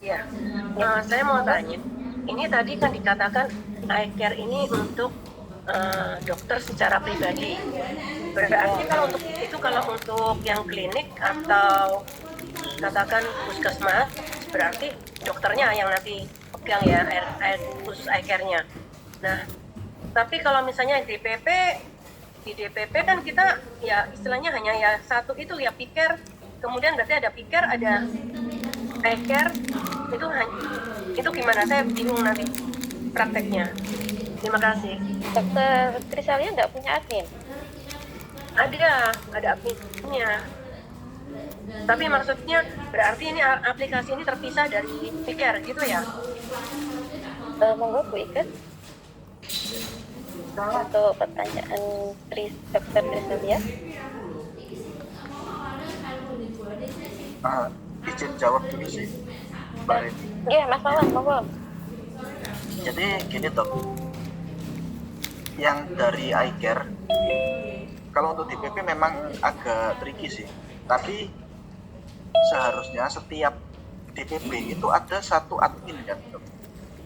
Ya, saya mau tanya, ini tadi kan dikatakan eye care ini untuk dokter secara pribadi. Berarti kalau untuk itu, kalau untuk yang klinik atau katakan puskesmas, berarti dokternya yang nanti pegang ya khusus eye care-nya. Nah, tapi kalau misalnya di DPP kan kita ya istilahnya hanya ya satu itu ya piker, kemudian berarti ada piker, ada eye care, itu gimana? Saya bingung nanti prakteknya. Terima kasih. Dokter Trisalia nggak punya admin? Ada adminnya. Tapi maksudnya berarti ini aplikasi ini terpisah dari piker gitu ya? Monggo Bu Iket untuk pertanyaan Dokter Trisalia. Izin jawab dulu sih, Mbak Reni. Iya, Mas Wawan, monggo. Jadi gini dok, yang dari eye care, kalau untuk DPP memang agak tricky sih. Tapi seharusnya setiap DPP itu ada satu admin kan dok.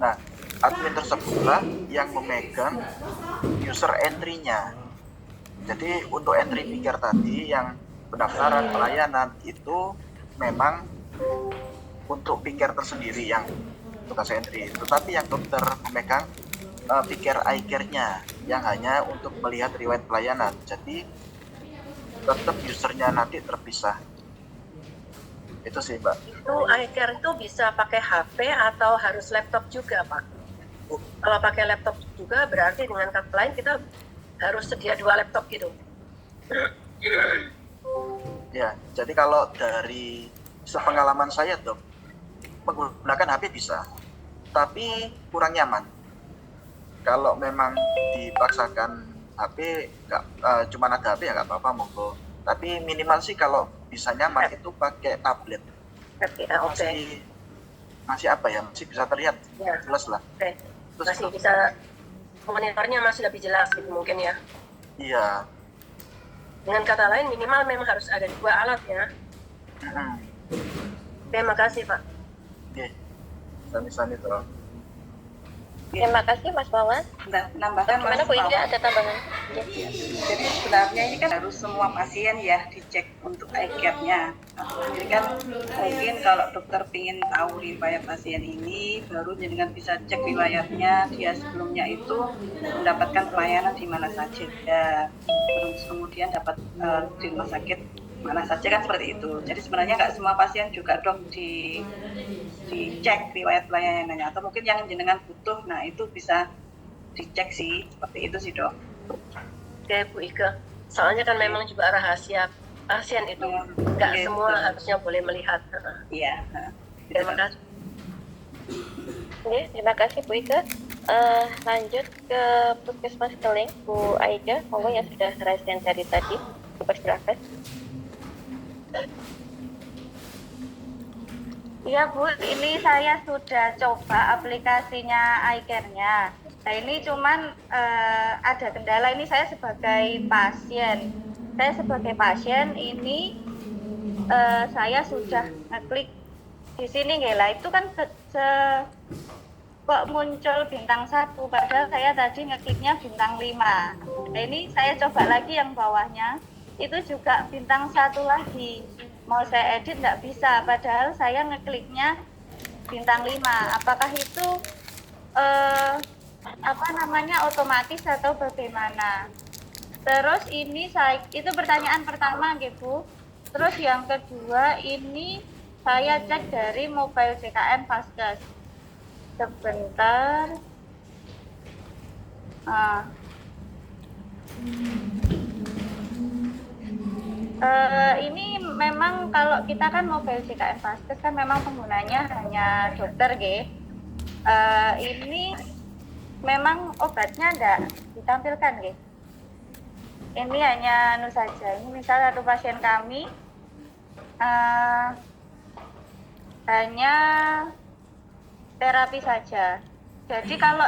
Nah, admin tersebutlah yang memegang user entry-nya. Jadi untuk entry picker tadi yang pendaftaran pelayanan itu memang untuk picker tersendiri yang tugas entry, tetapi yang dokter memegang picker eye care-nya yang hanya untuk melihat riwayat pelayanan. Jadi tetap usernya nanti terpisah. Itu sih Mbak. Itu eye care itu bisa pakai HP atau harus laptop juga Pak? Kalau pakai laptop juga berarti dengan kata lain kita harus sedia 2 laptop gitu. Ya, jadi kalau dari sepengalaman saya dok, menggunakan HP bisa, tapi kurang nyaman. Kalau memang dipaksakan HP, cuma ada HP ya nggak apa-apa monggo. Tapi minimal sih kalau bisa nyaman itu pakai tablet. Masih apa ya? Masih bisa terlihat ya. Jelas lah. Terus masih bisa monitornya masih lebih jelas gitu mungkin ya. Iya. Dengan kata lain minimal memang harus ada 2 alat ya. Terima kasih Pak. Oke. Sami-sami toh. Terima kasih Mas Wawan. Nambahkan Gimana Bu Indah, ada tambahan? Ya. Jadi sebenarnya ini kan harus semua pasien ya dicek untuk eye care-nya. Jadi kan mungkin kalau dokter ingin tahu riwayat pasien ini, baru dengan bisa cek riwayatnya dia sebelumnya itu mendapatkan pelayanan di mana saja. Terus kemudian dapat di rumah sakit mana saja kan seperti itu. Jadi sebenarnya nggak semua pasien juga dok dicek riwayat pelayanannya, atau mungkin yang jenengan butuh, nah itu bisa dicek sih, seperti itu sih dok. Oke Bu Ika, soalnya kan memang juga rahasia pasien itu, nggak semua harusnya boleh melihat. Iya. Terima kasih. Oke, terima kasih Bu Ika. Lanjut ke Puskesmas Keling, Bu Aida, monggo yang sudah rahasia dari tadi, dipersilakan. Iya Bu, ini saya sudah coba aplikasinya eye care-nya. Nah ini cuman ada kendala, ini saya sebagai pasien. Saya sebagai pasien ini saya sudah ngeklik di sini nggak lah, itu kan kok muncul bintang 1, padahal saya tadi ngekliknya bintang 5. Nah ini saya coba lagi yang bawahnya, itu juga bintang 1 lagi. Mau saya edit nggak bisa, padahal saya ngekliknya bintang 5. Apakah itu otomatis atau bagaimana? Terus ini itu pertanyaan pertama Bu. Terus yang kedua ini saya cek dari mobile JKN Vaskes. Sebentar. Ini memang kalau kita kan mobile JKN Vaskes kan memang penggunanya hanya dokter ini memang obatnya enggak ditampilkan ini hanya saja. Ini misalnya satu pasien kami hanya terapi saja. Jadi kalau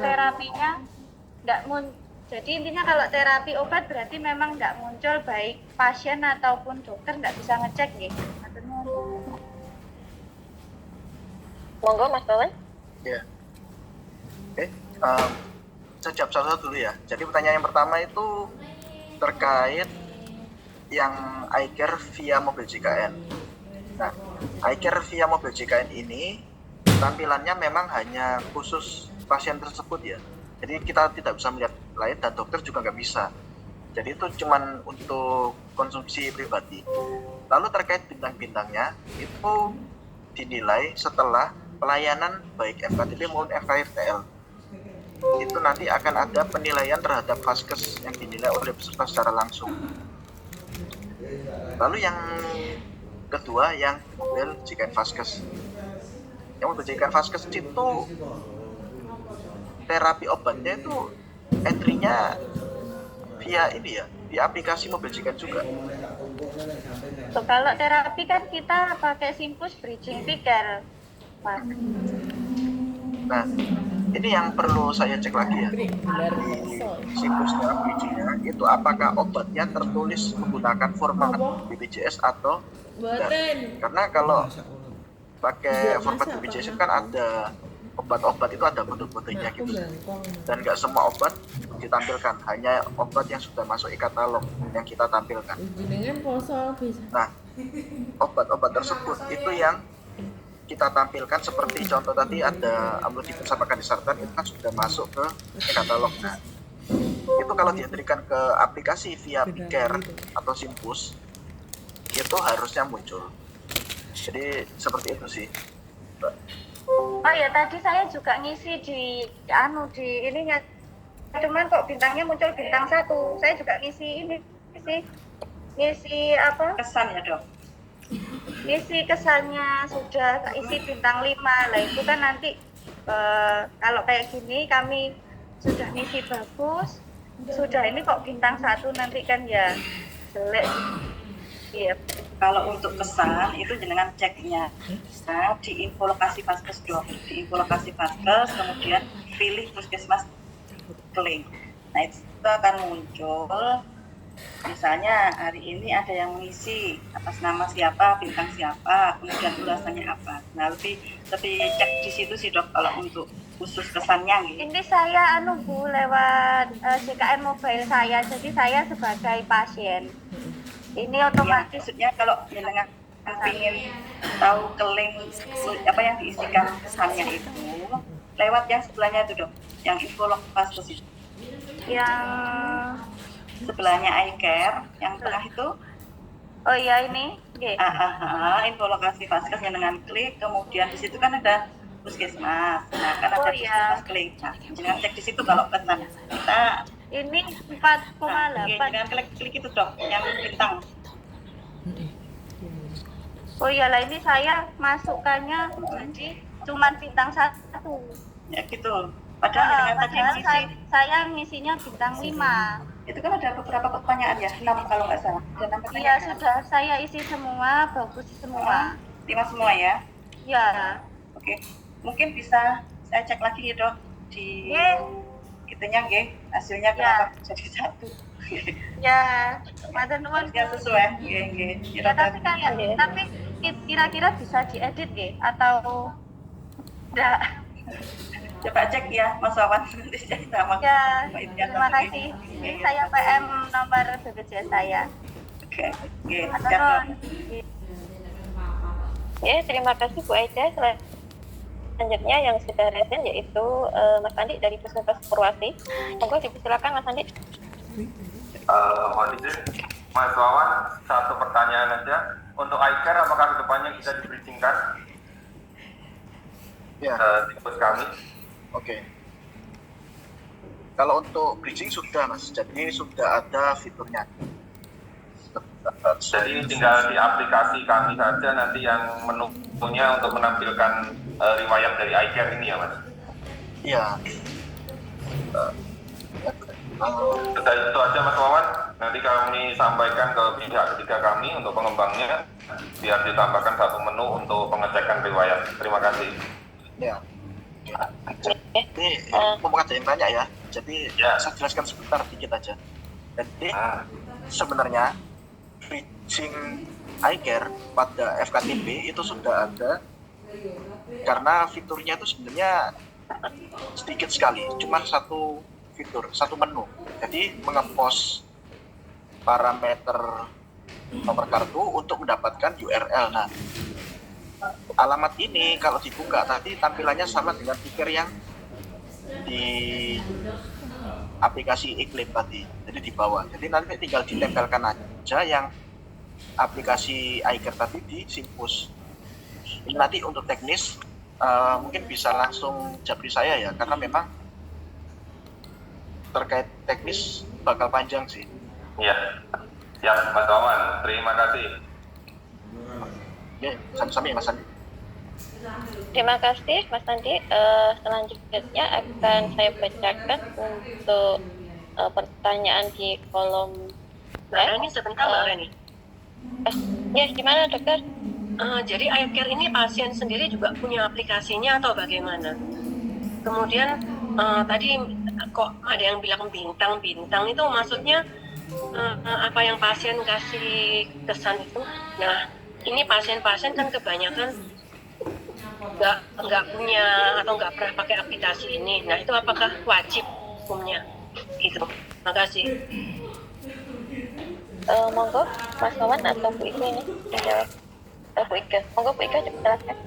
terapinya enggak jadi intinya kalau terapi obat berarti memang nggak muncul, baik pasien ataupun dokter nggak bisa ngecek Monggo Mas Wawan. Ya. Oke, saya jawab satu-satu dulu ya. Jadi pertanyaan yang pertama itu terkait yang iCare via mobil JKN. Nah, iCare via mobil JKN ini tampilannya memang hanya khusus pasien tersebut ya. Jadi kita tidak bisa melihat lain dan dokter juga nggak bisa. Jadi itu cuman untuk konsumsi pribadi. Lalu terkait bintang-bintangnya itu dinilai setelah pelayanan baik FKTP maupun FKRTL. Itu nanti akan ada penilaian terhadap vaskes yang dinilai oleh peserta secara langsung. Lalu yang kedua yang mobil JKN Vaskes. Yang mobil JKN Vaskes itu terapi obatnya itu entry-nya via ini ya, di aplikasi mobil JKN juga. Kalau terapi kan kita pakai Simpus Bridging Picker, Mas. Nah, ini yang perlu saya cek lagi ya. Di sikusnya, bridging-nya, itu apakah obatnya tertulis menggunakan format BPJS atau enggak. Karena kalau pakai format BPJS kan ada obat-obat itu ada kode-kodenya gitu. Dan nggak semua obat ditampilkan, hanya obat yang sudah masuk e-katalog yang kita tampilkan. Nah, obat-obat tersebut itu yang kita tampilkan seperti contoh tadi ada amlodipin sama kandisartan itu kan sudah masuk ke e-katalog. Nah, itu kalau diberikan ke aplikasi via Picker atau Simpus itu harusnya muncul. Jadi seperti itu sih. Oh ya, tadi saya juga ngisi di ininya, cuman kok bintangnya muncul bintang 1. Saya juga ngisi apa? Kesan ya dok. Ngisi kesannya sudah isi bintang 5. Lah itu kan nanti kalau kayak gini kami sudah ngisi bagus, sudah ini kok bintang 1 nanti kan ya jelek. Iya. Kalau untuk kesan itu jenengan ceknya di info lokasi vaskes dok, di info lokasi vaskes, kemudian pilih puskesmas kling. Nah itu akan muncul, misalnya hari ini ada yang mengisi atas nama siapa, bintang siapa, kemudian ulasannya apa. Nah lebih cek di situ sih dok kalau untuk khusus kesannya gitu. Ini saya Bu lewat JKN mobile saya, jadi saya sebagai pasien. Ini otomatis. Maksudnya kalau jenengan ingin tahu keling apa yang diisikan kesannya itu lewat yang sebelahnya itu dok, yang info lokasi itu. Yang sebelahnya iCare, yang tengah itu. Oh iya ini. Okay. Info lokasi vaskes dengan klik, kemudian di situ kan ada puskesmas. Nah kan ada puskesmas klik. Nah, jangan cek di situ kalau pesan kita. Ini 4,8. Jangan klik itu dok, yang bintang. Oh iyalah ini saya masukkannya jadi cuman bintang 1. Ya gitu. Padahal dengan tadi saya ngisinya bintang 5. Itu kan ada beberapa pertanyaan ya, 6 kalau nggak salah. Iya sudah saya isi semua, bagus semua. 5 semua ya? Ya. Oke, mungkin bisa saya cek lagi ya dok di gitunya nggih, hasilnya kenapa jadi 1. Ya, matur nuwun. Ya sesuai, nggih. Ya, tapi kira-kira bisa diedit nggih atau enggak? Coba cek ya Mas Wawan, nanti saya sama. Ya, terima kasih. Ini saya PM nomor BPJS saya. Oke. Ya, terima kasih Bu Aida. Selanjutnya yang sudah resen yaitu Mas Andi dari Puskesmas Purwasi. Monggo dipersilakan Mas Andi. Mohon izin, Mas Wawan, satu pertanyaan aja. Untuk iCare, apakah kedepannya bisa dibridgingkan? Ya. Tikus kami. Oke. Kalau untuk bridging sudah mas, jadi sudah ada fiturnya. Jadi tinggal di aplikasi kami saja nanti yang menunya untuk menampilkan riwayat dari iCare ini ya mas? Iya. Sudah itu aja Mas Wawan, nanti kami sampaikan ke pihak ketiga kami untuk pengembangnya biar ditambahkan satu menu untuk pengecekan riwayat. Terima kasih. Ya. Jadi mau ada yang tanya ya, jadi saya jelaskan sebentar dikit aja. Jadi sebenarnya bridging iCare pada FKTP itu sudah ada karena fiturnya itu sebenarnya sedikit sekali, cuma satu fitur, satu menu. Jadi mengepost parameter nomor kartu untuk mendapatkan URL. Nah, alamat ini kalau dibuka tadi tampilannya sama dengan fitur yang di aplikasi iklim tadi, jadi di bawah. Jadi nanti tinggal ditempelkan aja yang aplikasi iCare tadi di Simpus. Ini nanti untuk teknis mungkin bisa langsung japri saya ya, karena memang terkait teknis bakal panjang sih. Iya. Siap, Mas Wawan. Terima kasih. Ya, sama-sama ya Mas Andi. Terima kasih Mas Andi. Selanjutnya akan saya bacakan untuk pertanyaan di kolom Mbak Rani sebentar Mbak Rani. Ya, gimana dokter? Jadi iCare ini pasien sendiri juga punya aplikasinya atau bagaimana? Kemudian tadi kok ada yang bilang bintang-bintang itu maksudnya apa yang pasien kasih kesan itu? Nah, ini pasien-pasien kan kebanyakan nggak punya atau nggak pernah pakai aplikasi ini. Nah, itu apakah wajib hukumnya? Gitu. Makasih. Monggo Mas Wawan atau Bu Ika ini menjawab. Bu Ika, monggo Bu Ika coba jelaskan.